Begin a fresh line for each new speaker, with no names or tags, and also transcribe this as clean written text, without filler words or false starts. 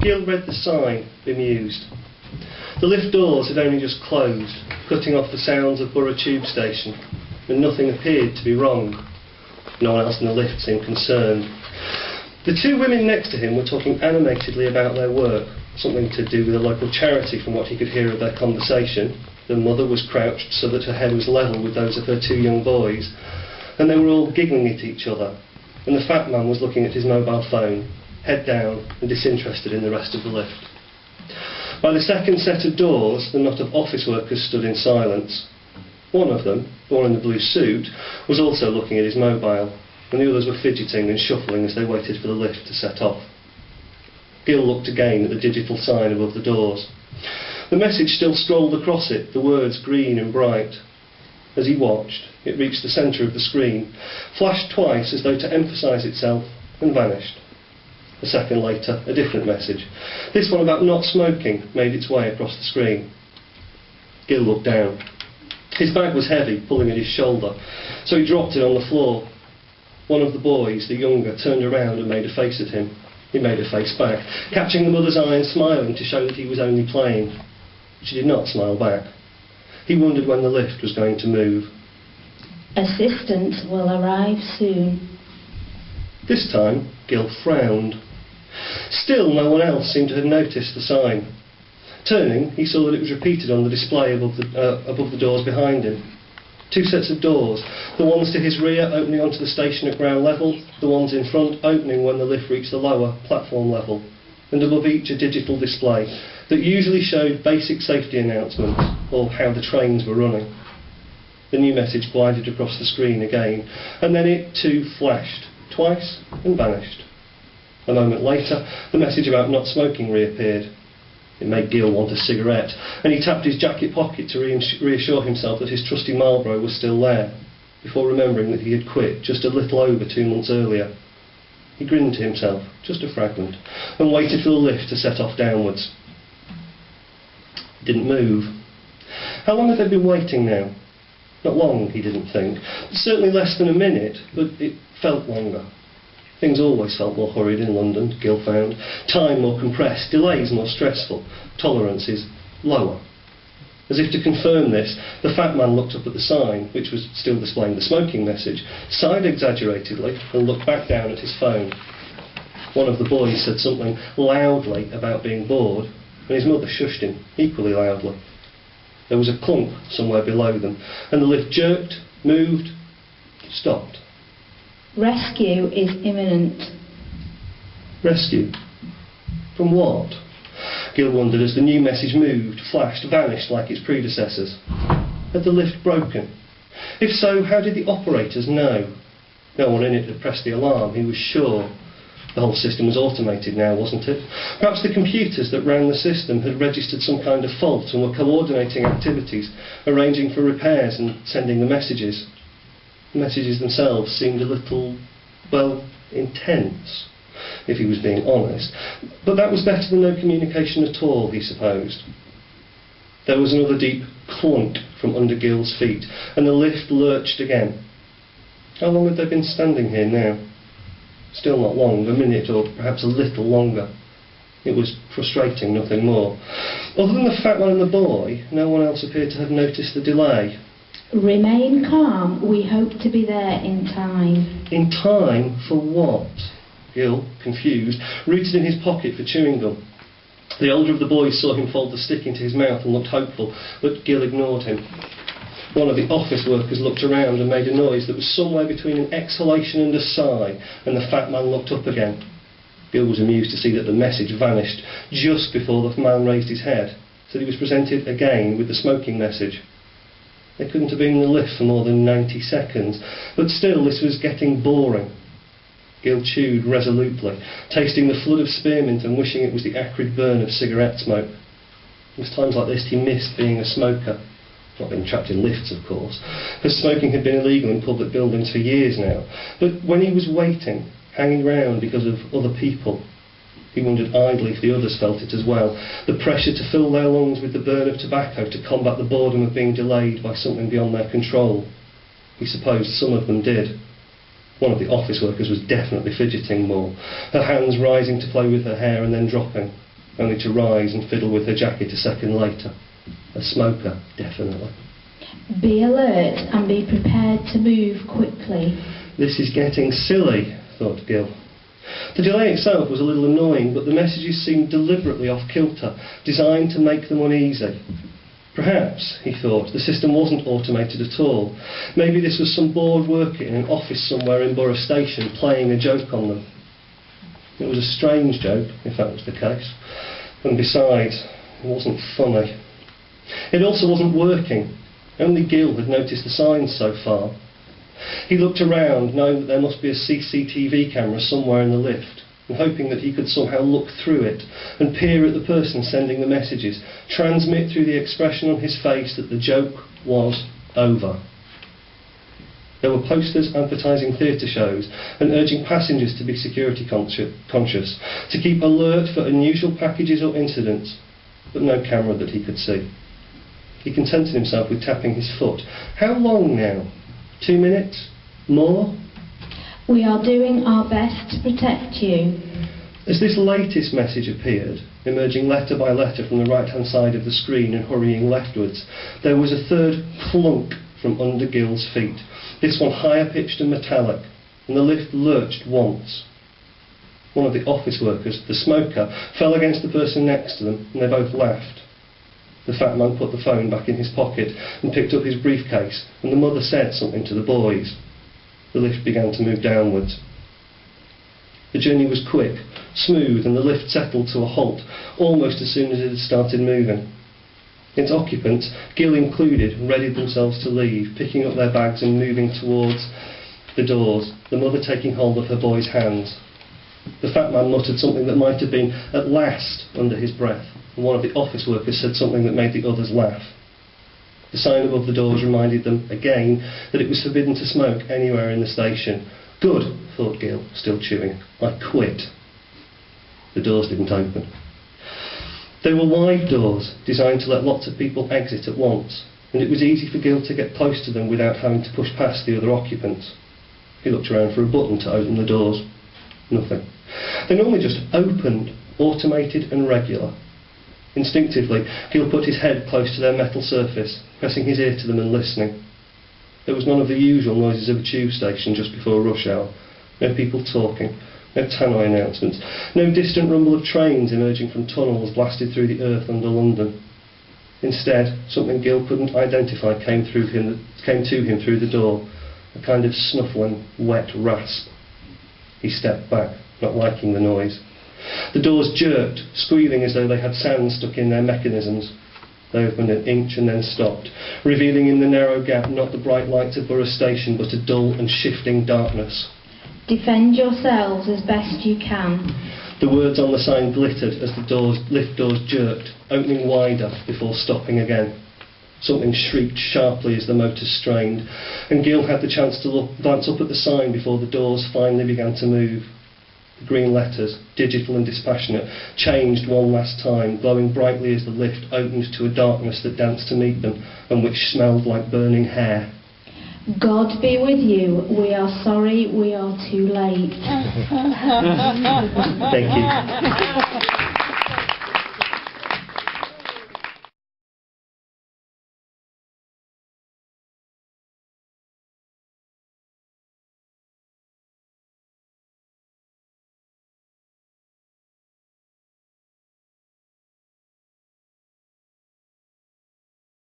Gil read the sign, bemused. The lift doors had only just closed, cutting off the sounds of Borough tube station, and nothing appeared to be wrong. No one else in the lift seemed concerned. The two women next to him were talking animatedly about their work, something to do with a local charity from what he could hear of their conversation. The mother was crouched so that her head was level with those of her two young boys, and they were all giggling at each other, and the fat man was looking at his mobile phone, head down and disinterested in the rest of the lift. By the second set of doors, the knot of office workers stood in silence. One of them, the one in the blue suit, was also looking at his mobile, and the others were fidgeting and shuffling as they waited for the lift to set off. Gil looked again at the digital sign above the doors. The message still scrolled across it, the words green and bright. As he watched, it reached the centre of the screen, flashed twice as though to emphasise itself, and vanished. A second later, a different message. This one about not smoking made its way across the screen. Gil looked down. His bag was heavy, pulling at his shoulder, so he dropped it on the floor. One of the boys, the younger, turned around and made a face at him. He made a face back, catching the mother's eye and smiling to show that he was only playing. She did not smile back. He wondered when the lift was going to move.
Assistance will arrive soon.
This time, Gil frowned. Still, no one else seemed to have noticed the sign. Turning, he saw that it was repeated on the display above the doors behind him. Two sets of doors, the ones to his rear opening onto the station at ground level, the ones in front opening when the lift reached the lower platform level, and above each a digital display that usually showed basic safety announcements or how the trains were running. The new message glided across the screen again, and then it too flashed, twice, and vanished. A moment later, the message about not smoking reappeared. It made Gil want a cigarette, and he tapped his jacket pocket to reassure himself that his trusty Marlborough was still there, before remembering that he had quit just a little over 2 months earlier. He grinned to himself, just a fragment, and waited for the lift to set off downwards. It didn't move. How long had they been waiting now? Not long, he didn't think. Certainly less than a minute, but it felt longer. Things always felt more hurried in London, Gil found. Time more compressed, delays more stressful, tolerances lower. As if to confirm this, the fat man looked up at the sign, which was still displaying the smoking message, sighed exaggeratedly, and looked back down at his phone. One of the boys said something loudly about being bored, and his mother shushed him, equally loudly. There was a clunk somewhere below them, and the lift jerked, moved, stopped.
Rescue is imminent.
Rescue? From what? Gil wondered as the new message moved, flashed, vanished like its predecessors. Had the lift broken? If so, how did the operators know? No one in it had pressed the alarm, he was sure. The whole system was automated now, wasn't it? Perhaps the computers that ran the system had registered some kind of fault and were coordinating activities, arranging for repairs and sending the messages. The messages themselves seemed a little, well, intense, if he was being honest. But that was better than no communication at all, he supposed. There was another deep clunk from under Gil's feet, and the lift lurched again. How long had they been standing here now? Still not long, a minute or perhaps a little longer. It was frustrating, nothing more. Other than the fat man and the boy, no one else appeared to have noticed the delay.
Remain calm, we hope to be there in time.
In time for what? Gil, confused, rooted in his pocket for chewing gum. The older of the boys saw him fold the stick into his mouth and looked hopeful, but Gil ignored him. One of the office workers looked around and made a noise that was somewhere between an exhalation and a sigh, and the fat man looked up again. Gil was amused to see that the message vanished just before the man raised his head, so he was presented again with the smoking message. They couldn't have been in the lift for more than 90 seconds, but still this was getting boring. Gil chewed resolutely, tasting the flood of spearmint and wishing it was the acrid burn of cigarette smoke. It was times like this he missed being a smoker. Not being trapped in lifts, of course, because smoking had been illegal in public buildings for years now. But when he was waiting, hanging round because of other people, he wondered idly if the others felt it as well, the pressure to fill their lungs with the burn of tobacco to combat the boredom of being delayed by something beyond their control. He supposed some of them did. One of the office workers was definitely fidgeting more, her hands rising to play with her hair and then dropping. only to rise and fiddle with her jacket a second later. A smoker, definitely.
Be alert and be prepared to move quickly.
This is getting silly, thought Gill. The delay itself was a little annoying, but the messages seemed deliberately off-kilter, designed to make them uneasy. Perhaps, he thought, the system wasn't automated at all. Maybe this was some bored worker in an office somewhere in Borough Station playing a joke on them. It was a strange joke, if that was the case. And besides, it wasn't funny. It also wasn't working. Only Gill had noticed the signs so far. He looked around, knowing that there must be a CCTV camera somewhere in the lift, and hoping that he could somehow look through it and peer at the person sending the messages, transmit through the expression on his face that the joke was over. There were posters advertising theatre shows and urging passengers to be security conscious, to keep alert for unusual packages or incidents, but no camera that he could see. He contented himself with tapping his foot. How long now? 2 minutes? More?
We are doing our best to protect you.
As this latest message appeared, emerging letter by letter from the right-hand side of the screen and hurrying leftwards, there was a third clunk from under Gill's feet, this one higher-pitched and metallic, and the lift lurched once. One of the office workers, the smoker, fell against the person next to them, and they both laughed. The fat man put the phone back in his pocket and picked up his briefcase, and the mother said something to the boys. The lift began to move downwards. The journey was quick, smooth, and the lift settled to a halt almost as soon as it had started moving. Its occupants, Gill included, readied themselves to leave, picking up their bags and moving towards the doors, the mother taking hold of her boy's hands. The fat man muttered something that might have been "at last" under his breath, and one of the office workers said something that made the others laugh. The sign above the doors reminded them, again, that it was forbidden to smoke anywhere in the station. Good, thought Gill, still chewing. I quit. The doors didn't open. They were wide doors, designed to let lots of people exit at once, and it was easy for Gill to get close to them without having to push past the other occupants. He looked around for a button to open the doors. Nothing. They normally just opened, automated and regular. Instinctively, Gill put his head close to their metal surface, pressing his ear to them and listening. There was none of the usual noises of a tube station just before rush hour. No people talking, no tannoy announcements, no distant rumble of trains emerging from tunnels blasted through the earth under London. Instead, something Gill couldn't identify came to him through the door, a kind of snuffling, wet rasp. He stepped back, not liking the noise. The doors jerked, squealing as though they had sand stuck in their mechanisms. They opened an inch and then stopped, revealing in the narrow gap not the bright lights of Borough Station, but a dull and shifting darkness.
Defend yourselves as best you can.
The words on the sign glittered as the lift doors jerked, opening wider before stopping again. Something shrieked sharply as the motor strained, and Gill had the chance to glance up at the sign before the doors finally began to move. The green letters, digital and dispassionate, changed one last time, glowing brightly as the lift opened to a darkness that danced to meet them, and which smelled like burning hair.
God be with you. We are sorry we are too late.
Thank you.